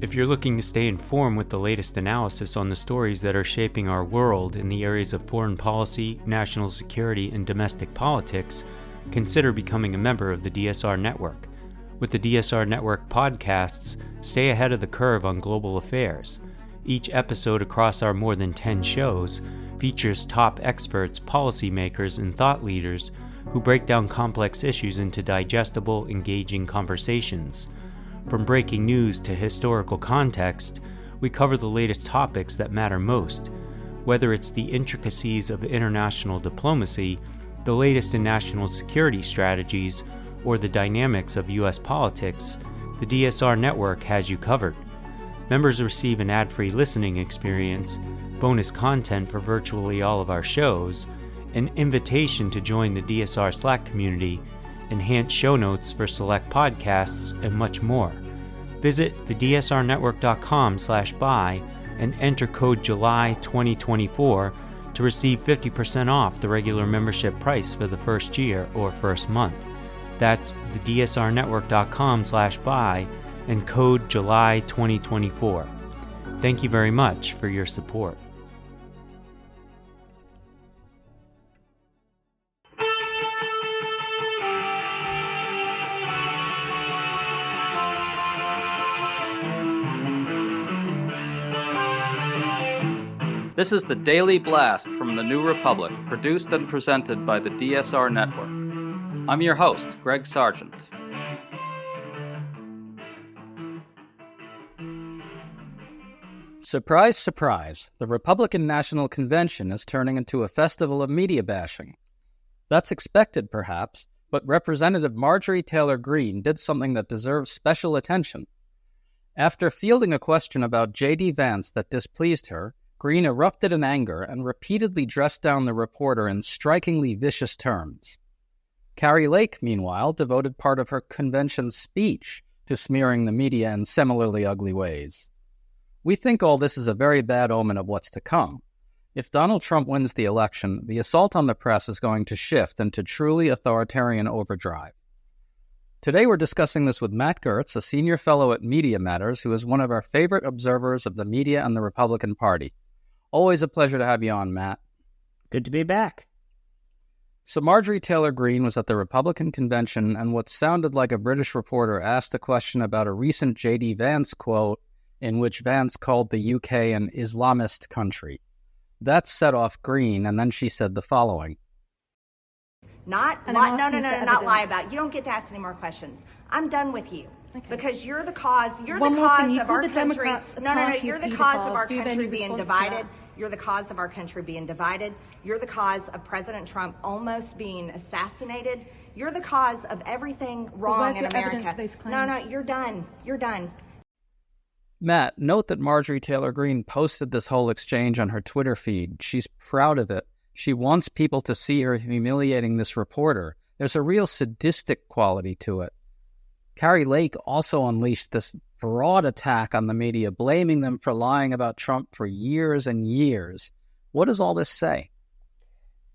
If you're looking to stay informed with the latest analysis on the stories that are shaping our world in the areas of foreign policy, national security, and domestic politics, consider becoming a member of the DSR Network. With the DSR Network podcasts, stay ahead of the curve on global affairs. Each episode across our more than 10 shows features top experts, policymakers, and thought leaders who break down complex issues into digestible, engaging conversations. From breaking news to historical context, we cover the latest topics that matter most. Whether it's the intricacies of international diplomacy, the latest in national security strategies, or the dynamics of U.S. politics, the DSR Network has you covered. Members receive an ad-free listening experience, bonus content for virtually all of our shows, an invitation to join the DSR Slack community, enhanced show notes for select podcasts, and much more. Visit thedsrnetwork.com/buy and enter code JULY2024 to receive 50% off the regular membership price for the first year or first month. That's thedsrnetwork.com/buy and code JULY2024. Thank you very much for your support. This is the Daily Blast from the New Republic, produced and presented by the DSR Network. I'm your host, Greg Sargent. Surprise, surprise, the Republican National Convention is turning into a festival of media bashing. That's expected, perhaps, but Representative Marjorie Taylor Greene did something that deserves special attention. After fielding a question about J.D. Vance that displeased her, Greene erupted in anger and repeatedly dressed down the reporter in strikingly vicious terms. Kari Lake, meanwhile, devoted part of her convention's speech to smearing the media in similarly ugly ways. We think all this is a very bad omen of what's to come. If Donald Trump wins the election, the assault on the press is going to shift into truly authoritarian overdrive. Today we're discussing this with Matt Gertz, a senior fellow at Media Matters, who is one of our favorite observers of the media and the Republican Party. Always a pleasure to have you on, Matt. Good to be back. So Marjorie Taylor Greene was at the Republican convention, and what sounded like a British reporter asked a question about a recent J.D. Vance quote in which Vance called the UK an Islamist country. That set off Greene, and then she said the following. Not lie about it. You don't get to ask any more questions. I'm done with you. Okay. Because you're the cause. You're the cause of our country. You're the cause of our country being divided. You're the cause of our country being divided. You're the cause of President Trump almost being assassinated. You're the cause of everything wrong in America. No, you're done. You're done. Matt, note that Marjorie Taylor Greene posted this whole exchange on her Twitter feed. She's proud of it. She wants people to see her humiliating this reporter. There's a real sadistic quality to it. Kari Lake also unleashed this broad attack on the media, blaming them for lying about Trump for years and years. What does all this say?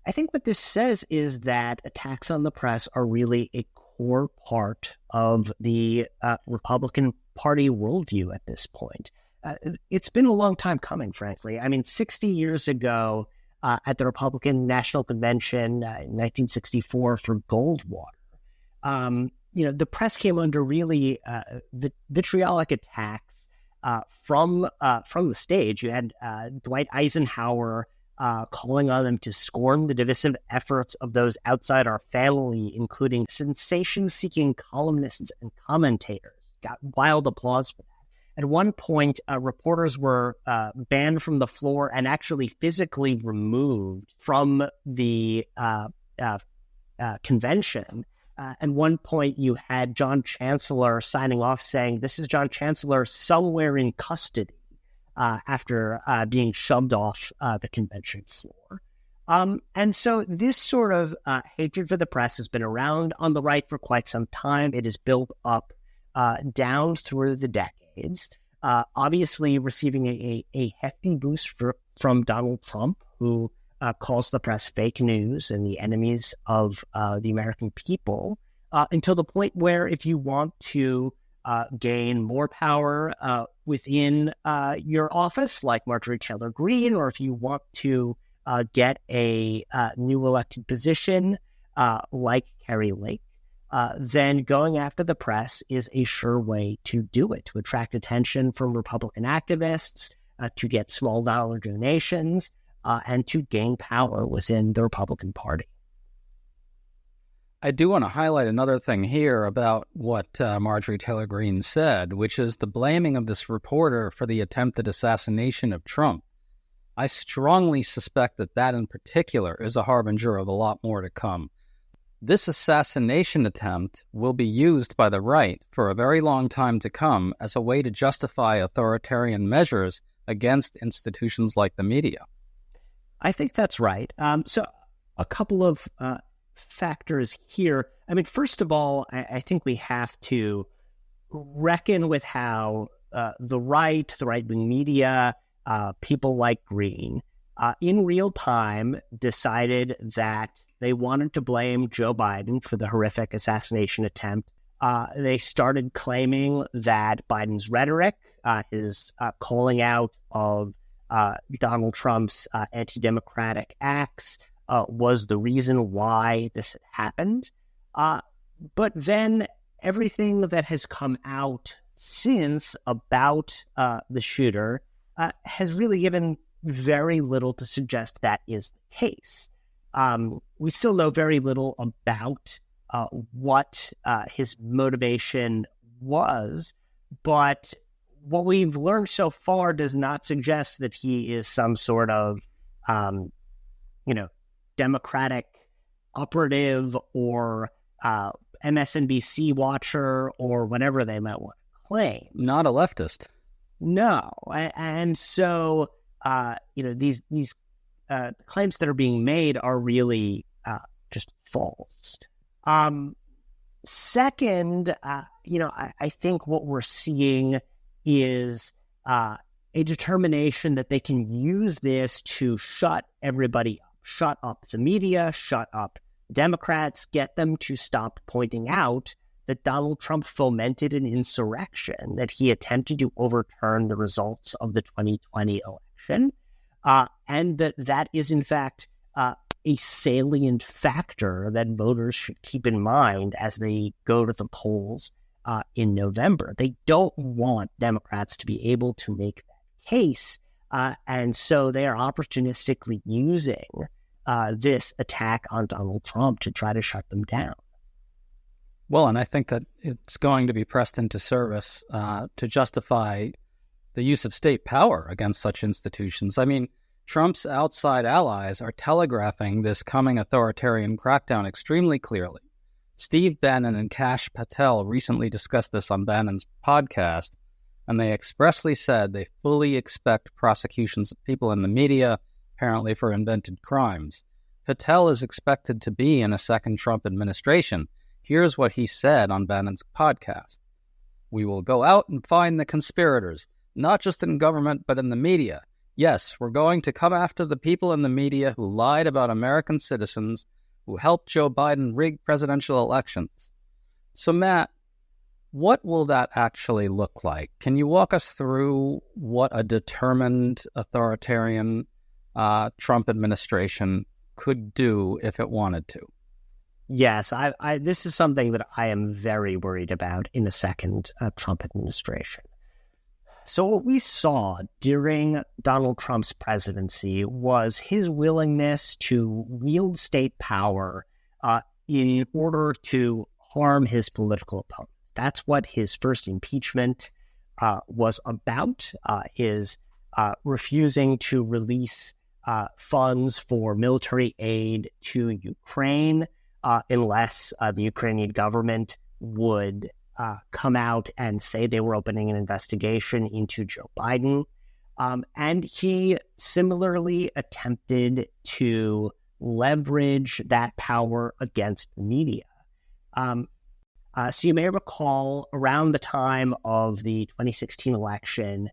I think what this says is that attacks on the press are really a core part of the Republican Party worldview at this point. It's been a long time coming, frankly. I mean, 60 years ago at the Republican National Convention in 1964 for Goldwater, the press came under really vitriolic attacks from the stage. You had Dwight Eisenhower calling on them to scorn the divisive efforts of those outside our family, including sensation-seeking columnists and commentators. Got wild applause for that. At one point, reporters were banned from the floor and actually physically removed from the convention. At one point, you had John Chancellor signing off saying, "This is John Chancellor somewhere in custody," after being shoved off the convention floor. And so this sort of hatred for the press has been around on the right for quite some time. It has built up down through the decades, obviously receiving a hefty boost from Donald Trump, who calls the press fake news and the enemies of the American people, until the point where if you want to gain more power within your office, like Marjorie Taylor Greene, or if you want to get a new elected position like Carrie Lake, then going after the press is a sure way to do it, to attract attention from Republican activists, to get small dollar donations, and to gain power within the Republican Party. I do want to highlight another thing here about what Marjorie Taylor Greene said, which is the blaming of this reporter for the attempted assassination of Trump. I strongly suspect that in particular is a harbinger of a lot more to come. This assassination attempt will be used by the right for a very long time to come as a way to justify authoritarian measures against institutions like the media. I think that's right. So a couple of factors here. I mean, first of all, I think we have to reckon with how the right-wing media, people like Greene, in real time decided that they wanted to blame Joe Biden for the horrific assassination attempt. They started claiming that Biden's rhetoric, his calling out of Donald Trump's anti-democratic acts, was the reason why this had happened. But then everything that has come out since about the shooter has really given very little to suggest that is the case. We still know very little about what his motivation was, but what we've learned so far does not suggest that he is some sort of, Democratic operative or MSNBC watcher or whatever they might want to claim. Not a leftist. No. And so, these claims that are being made are really just false. Second, I think what we're seeing is a determination that they can use this to shut everybody up. Shut up the media, shut up Democrats, get them to stop pointing out that Donald Trump fomented an insurrection, that he attempted to overturn the results of the 2020 election, and that is, in fact, a salient factor that voters should keep in mind as they go to the polls in November. They don't want Democrats to be able to make that case, and so they are opportunistically using this attack on Donald Trump to try to shut them down. Well, and I think that it's going to be pressed into service to justify the use of state power against such institutions. I mean, Trump's outside allies are telegraphing this coming authoritarian crackdown extremely clearly. Steve Bannon and Kash Patel recently discussed this on Bannon's podcast, and they expressly said they fully expect prosecutions of people in the media, apparently for invented crimes. Patel is expected to be in a second Trump administration. Here's what he said on Bannon's podcast. "We will go out and find the conspirators, not just in government, but in the media. Yes, we're going to come after the people in the media who lied about American citizens, who helped Joe Biden rig presidential elections." So, Matt, what will that actually look like? Can you walk us through what a determined authoritarian Trump administration could do if it wanted to? Yes, this is something that I am very worried about in the second Trump administration. So what we saw during Donald Trump's presidency was his willingness to wield state power in order to harm his political opponents. That's what his first impeachment was about, his refusing to release funds for military aid to Ukraine unless the Ukrainian government would come out and say they were opening an investigation into Joe Biden. And he similarly attempted to leverage that power against the media. So you may recall around the time of the 2016 election,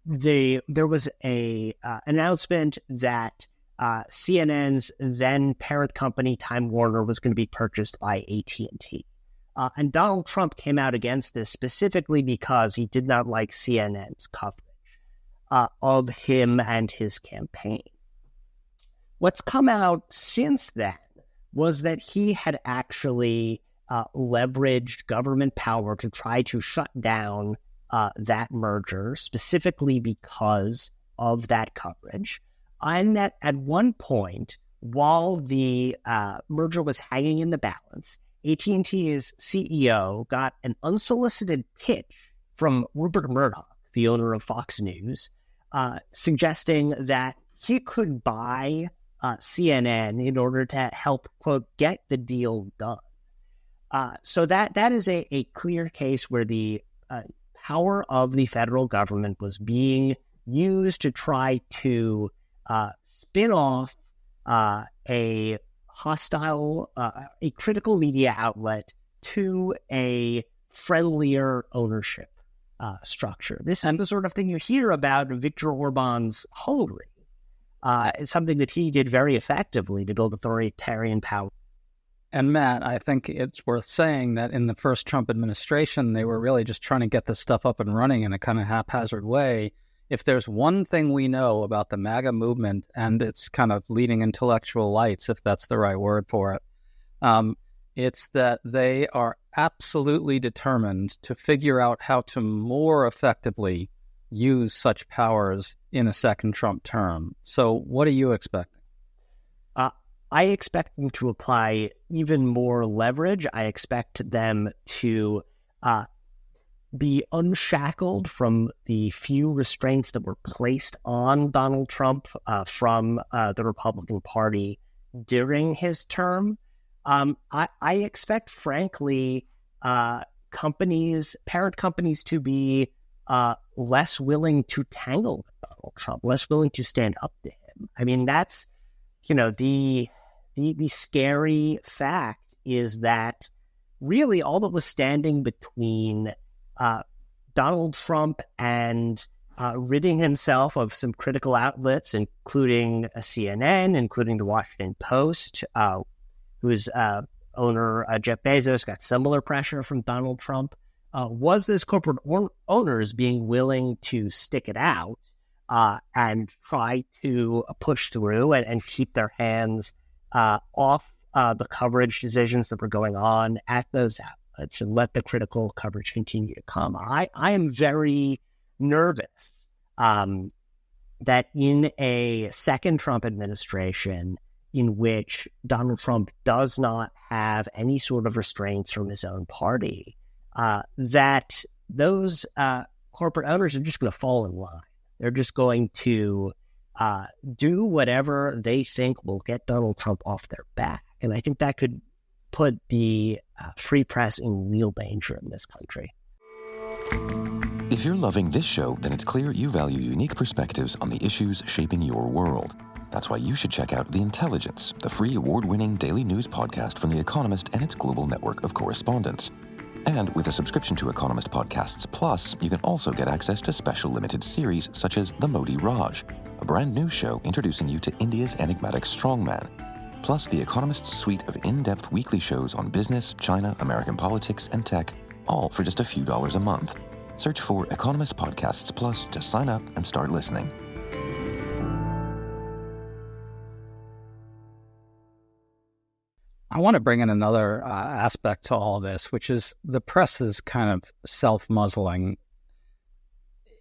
there was an announcement that CNN's then parent company, Time Warner, was going to be purchased by AT&T. And Donald Trump came out against this specifically because he did not like CNN's coverage of him and his campaign. What's come out since then was that he had actually leveraged government power to try to shut down that merger, specifically because of that coverage. And that at one point, while the merger was hanging in the balance, AT&T's CEO got an unsolicited pitch from Rupert Murdoch, the owner of Fox News, suggesting that he could buy CNN in order to help, quote, get the deal done. So that is a clear case where the power of the federal government was being used to try to spin off a hostile, a critical media outlet to a friendlier ownership structure. This is the sort of thing you hear about Viktor Orban's Hungary. It's something that he did very effectively to build authoritarian power. And Matt, I think it's worth saying that in the first Trump administration, they were really just trying to get this stuff up and running in a kind of haphazard way. If there's one thing we know about the MAGA movement and its kind of leading intellectual lights, if that's the right word for it, it's that they are absolutely determined to figure out how to more effectively use such powers in a second Trump term. So what are you expecting? I expect them to apply even more leverage. I expect them to be unshackled from the few restraints that were placed on Donald Trump from the Republican Party during his term. I expect, frankly, parent companies to be less willing to tangle with Donald Trump, less willing to stand up to him. I mean, that's, the scary fact is that really all that was standing between Donald Trump and ridding himself of some critical outlets, including CNN, including the Washington Post, whose owner, Jeff Bezos, got similar pressure from Donald Trump, was this corporate owners being willing to stick it out and try to push through and keep their hands off the coverage decisions that were going on at those outlets and let the critical coverage continue to come. I am very nervous that in a second Trump administration in which Donald Trump does not have any sort of restraints from his own party, that those corporate owners are just going to fall in line. They're just going to do whatever they think will get Donald Trump off their back. And I think that could put the free press in real danger in this country. If you're loving this show, then it's clear you value unique perspectives on the issues shaping your world. That's why you should check out The Intelligence, the free award-winning daily news podcast from The Economist and its global network of correspondents. And with a subscription to Economist Podcasts Plus, you can also get access to special limited series such as The Modi Raj, a brand new show introducing you to India's enigmatic strongman, plus The Economist's suite of in-depth weekly shows on business, China, American politics, and tech, all for just a few dollars a month. Search for Economist Podcasts Plus to sign up and start listening. I want to bring in another aspect to all this, which is the press is kind of self-muzzling.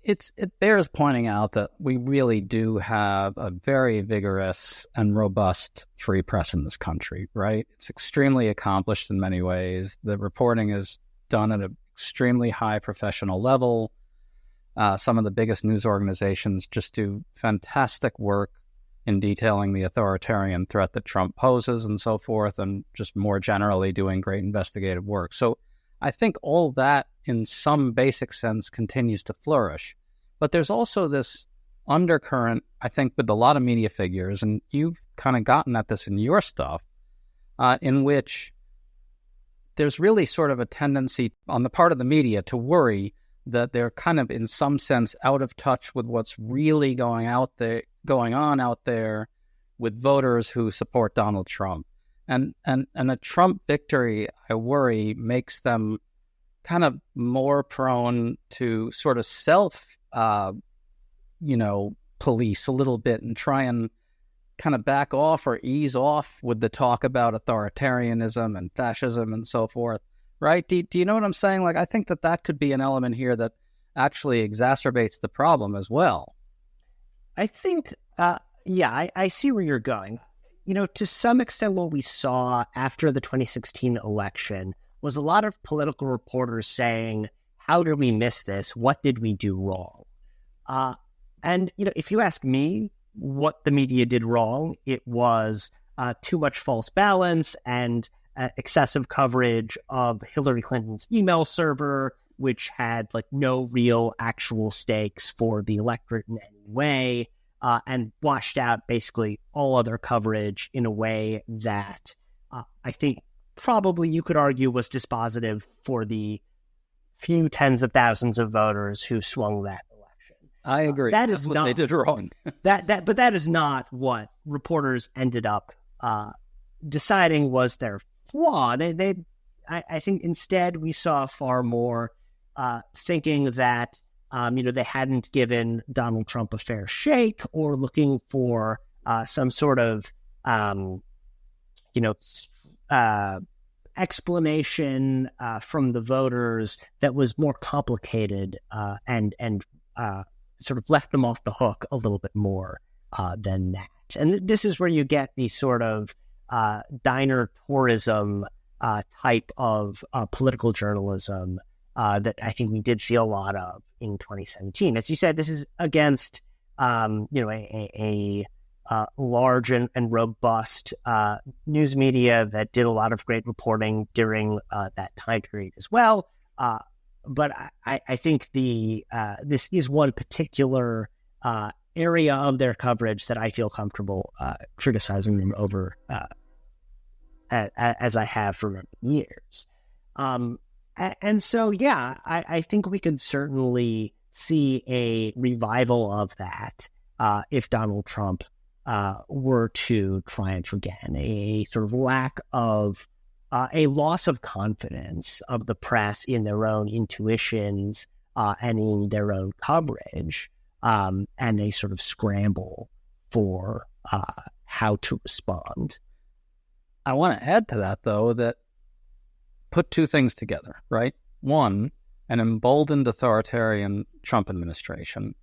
It bears pointing out that we really do have a very vigorous and robust free press in this country, right? It's extremely accomplished in many ways. The reporting is done at an extremely high professional level. Some of the biggest news organizations just do fantastic work in detailing the authoritarian threat that Trump poses and so forth, and just more generally doing great investigative work. So I think all that in some basic sense continues to flourish. But there's also this undercurrent, I think, with a lot of media figures, and you've kind of gotten at this in your stuff, in which there's really sort of a tendency on the part of the media to worry that they're kind of in some sense out of touch with what's really going on out there with voters who support Donald Trump. And a Trump victory, I worry, makes them kind of more prone to sort of police a little bit and try and kind of back off or ease off with the talk about authoritarianism and fascism and so forth, right? Do you know what I'm saying? Like, I think that could be an element here that actually exacerbates the problem as well. I think, I see where you're going. To some extent, what we saw after the 2016 election was a lot of political reporters saying, how did we miss this? What did we do wrong? And if you ask me what the media did wrong, it was too much false balance and excessive coverage of Hillary Clinton's email server, which had no real actual stakes for the electorate in any way, and washed out basically all other coverage in a way that I think probably you could argue was dispositive for the few tens of thousands of voters who swung that election. I agree. That is what not they did wrong. but that is not what reporters ended up deciding was their flaw. I think instead we saw far more thinking that they hadn't given Donald Trump a fair shake, or looking for some sort of explanation from the voters that was more complicated and sort of left them off the hook a little bit more than that. And this is where you get the sort of diner tourism type of political journalism that I think we did see a lot of in 2017. As you said, this is against a large and robust news media that did a lot of great reporting during that time period as well. But I think this is one particular area of their coverage that I feel comfortable criticizing them over, as I have for years. And so, I think we could certainly see a revival of that if Donald Trump were to triumph again. A sort of lack of, a loss of confidence of the press in their own intuitions and in their own coverage, and a sort of scramble for how to respond. I want to add to that, though, that put two things together, right? One, an emboldened authoritarian Trump administration,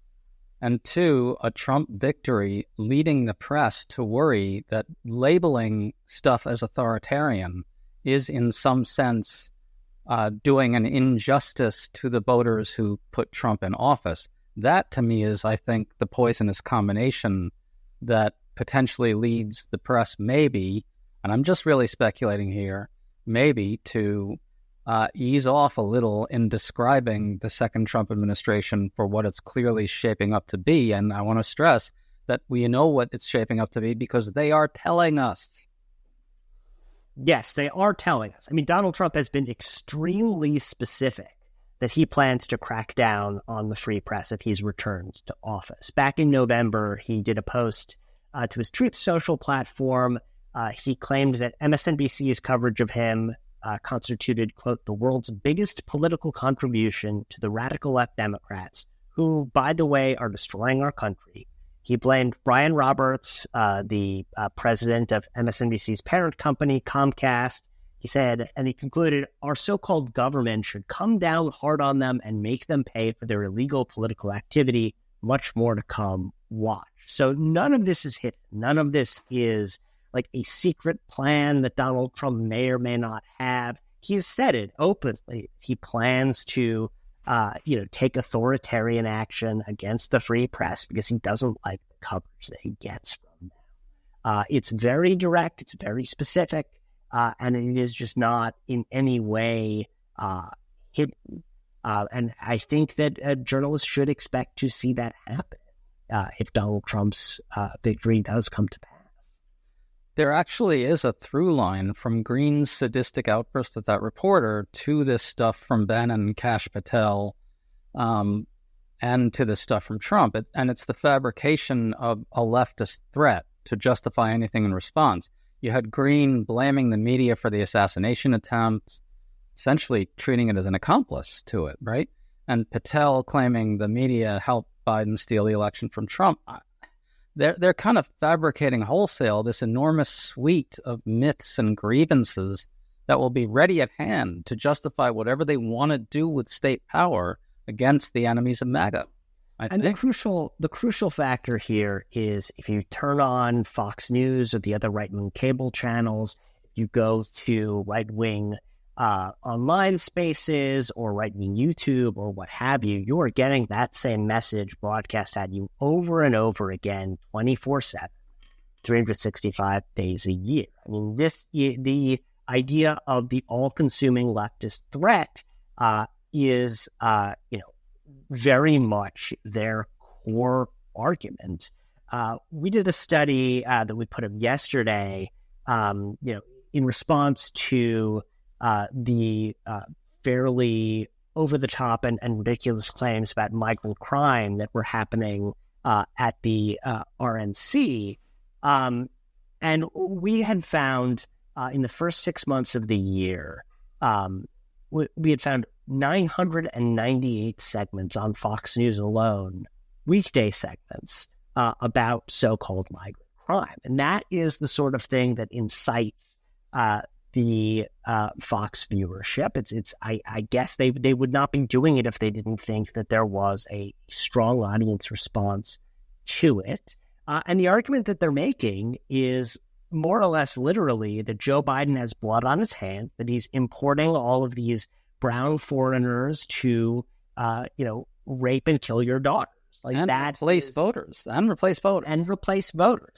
and two, a Trump victory leading the press to worry that labeling stuff as authoritarian is in some sense doing an injustice to the voters who put Trump in office. That, to me, is, I think, the poisonous combination that potentially leads the press maybe, and I'm just really speculating here, maybe to ease off a little in describing the second Trump administration for what it's clearly shaping up to be. And I want to stress that we know what it's shaping up to be because they are telling us. Yes, they are telling us. I mean, Donald Trump has been extremely specific that he plans to crack down on the free press if he's returned to office. Back in November, he did a post to his Truth Social platform. He claimed that MSNBC's coverage of him constituted, quote, the world's biggest political contribution to the radical left Democrats, who, by the way, are destroying our country. He blamed Brian Roberts, the president of MSNBC's parent company, Comcast. He said, and he concluded, our so-called government should come down hard on them and make them pay for their illegal political activity. Much more to come. Watch. So none of this is hidden. None of this is like a secret plan that Donald Trump may or may not have. He has said it openly. He plans to, take authoritarian action against the free press because he doesn't like the coverage that he gets from them. It's very direct. It's very specific. And it is just not in any way hidden. And I think that journalists should expect to see that happen if Donald Trump's victory does come to pass. There actually is a through line from Greene's sadistic outburst at that reporter to this stuff from Bannon and Kash Patel, and to this stuff from Trump. And it's the fabrication of a leftist threat to justify anything in response. You had Greene blaming the media for the assassination attempt, essentially treating it as an accomplice to it, right? And Patel claiming the media helped Biden steal the election from Trump. They're kind of fabricating wholesale this enormous suite of myths and grievances that will be ready at hand to justify whatever they want to do with state power against the enemies of MAGA. The crucial factor here is if you turn on Fox News or the other right-wing cable channels, you go to right-wing online spaces or right-wing YouTube or what have you, you are getting that same message broadcast at you over and over again, 24/7, 365 days a year. I mean, the idea of the all-consuming leftist threat is, very much their core argument. We did a study that we put up yesterday, in response to the fairly over-the-top and ridiculous claims about migrant crime that were happening at the RNC. And we had found in the first 6 months of the year, we had found 998 segments on Fox News alone, weekday segments, about so-called migrant crime. And that is the sort of thing that incites the Fox viewership. I guess they would not be doing it if they didn't think that there was a strong audience response to it. And the argument that they're making is more or less literally that Joe Biden has blood on his hands, that he's importing all of these brown foreigners to, rape and kill your daughters. Replace voters.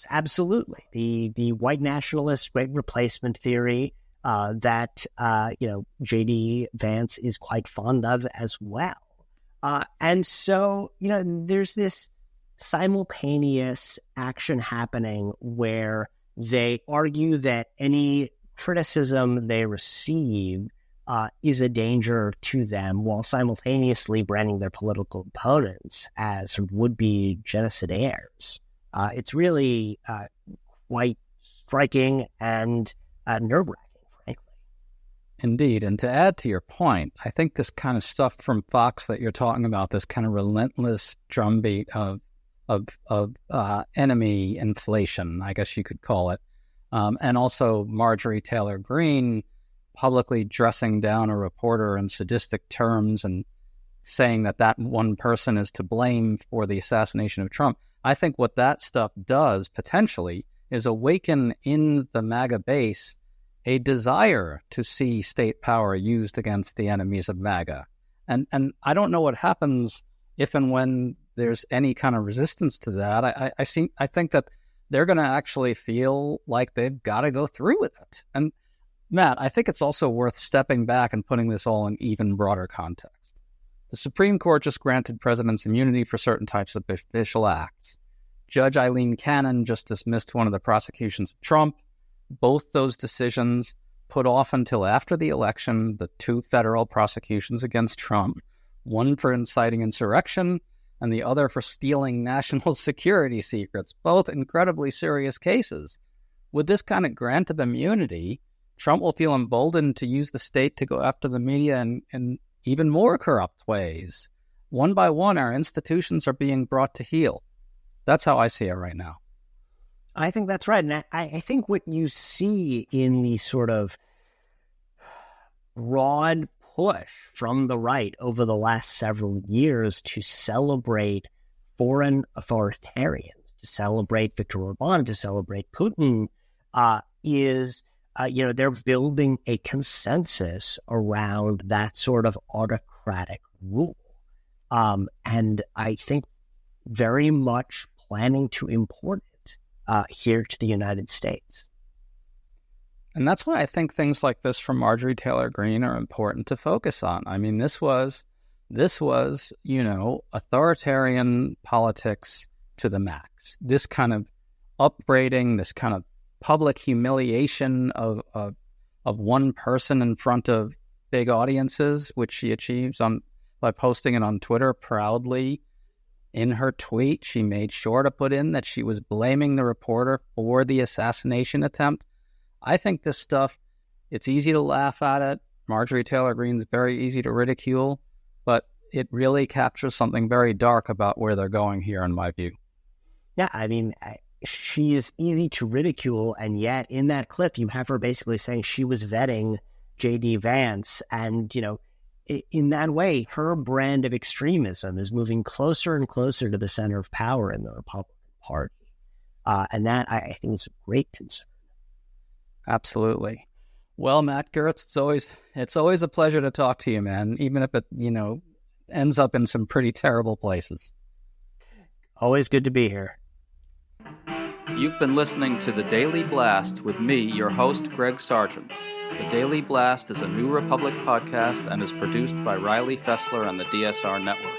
Absolutely. The white nationalist great replacement theory that, J.D. Vance is quite fond of as well. And so, there's this simultaneous action happening where they argue that any criticism they receive is a danger to them, while simultaneously branding their political opponents as would-be genocidaires. It's really quite striking and nerve-wracking, frankly. Indeed, and to add to your point, I think this kind of stuff from Fox that you're talking about, this kind of relentless drumbeat of enemy inflation, I guess you could call it, and also Marjorie Taylor Greene publicly dressing down a reporter in sadistic terms and saying that one person is to blame for the assassination of Trump. I think what that stuff does potentially is awaken in the MAGA base a desire to see state power used against the enemies of MAGA. And I don't know what happens if and when there's any kind of resistance to that. I think that they're going to actually feel like they've got to go through with it. And Matt, I think it's also worth stepping back and putting this all in even broader context. The Supreme Court just granted presidents immunity for certain types of official acts. Judge Eileen Cannon just dismissed one of the prosecutions of Trump. Both those decisions put off until after the election the two federal prosecutions against Trump, one for inciting insurrection and the other for stealing national security secrets, both incredibly serious cases. With this kind of grant of immunity, Trump will feel emboldened to use the state to go after the media in even more corrupt ways. One by one, our institutions are being brought to heel. That's how I see it right now. I think that's right. And I think what you see in the sort of broad push from the right over the last several years to celebrate foreign authoritarians, to celebrate Viktor Orban, to celebrate Putin, is... they're building a consensus around that sort of autocratic rule. And I think very much planning to import it here to the United States. And that's why I think things like this from Marjorie Taylor Greene are important to focus on. I mean, this was, authoritarian politics to the max. This kind of upbraiding, this kind of public humiliation of one person in front of big audiences, which she achieves by posting it on Twitter proudly. In her tweet, she made sure to put in that she was blaming the reporter for the assassination attempt. I think this stuff, it's easy to laugh at it. Marjorie Taylor Greene's very easy to ridicule, but it really captures something very dark about where they're going here, in my view. Yeah, I mean, she is easy to ridicule, and yet in that clip, you have her basically saying she was vetting J.D. Vance, and, you know, in that way, her brand of extremism is moving closer and closer to the center of power in the Republican Party. And that, I think, is a great concern. Absolutely. Well, Matt Gertz, it's always a pleasure to talk to you, man, even if it, ends up in some pretty terrible places. Always good to be here. You've been listening to The Daily Blast with me, your host, Greg Sargent. The Daily Blast is a New Republic podcast and is produced by Riley Fessler on the DSR Network.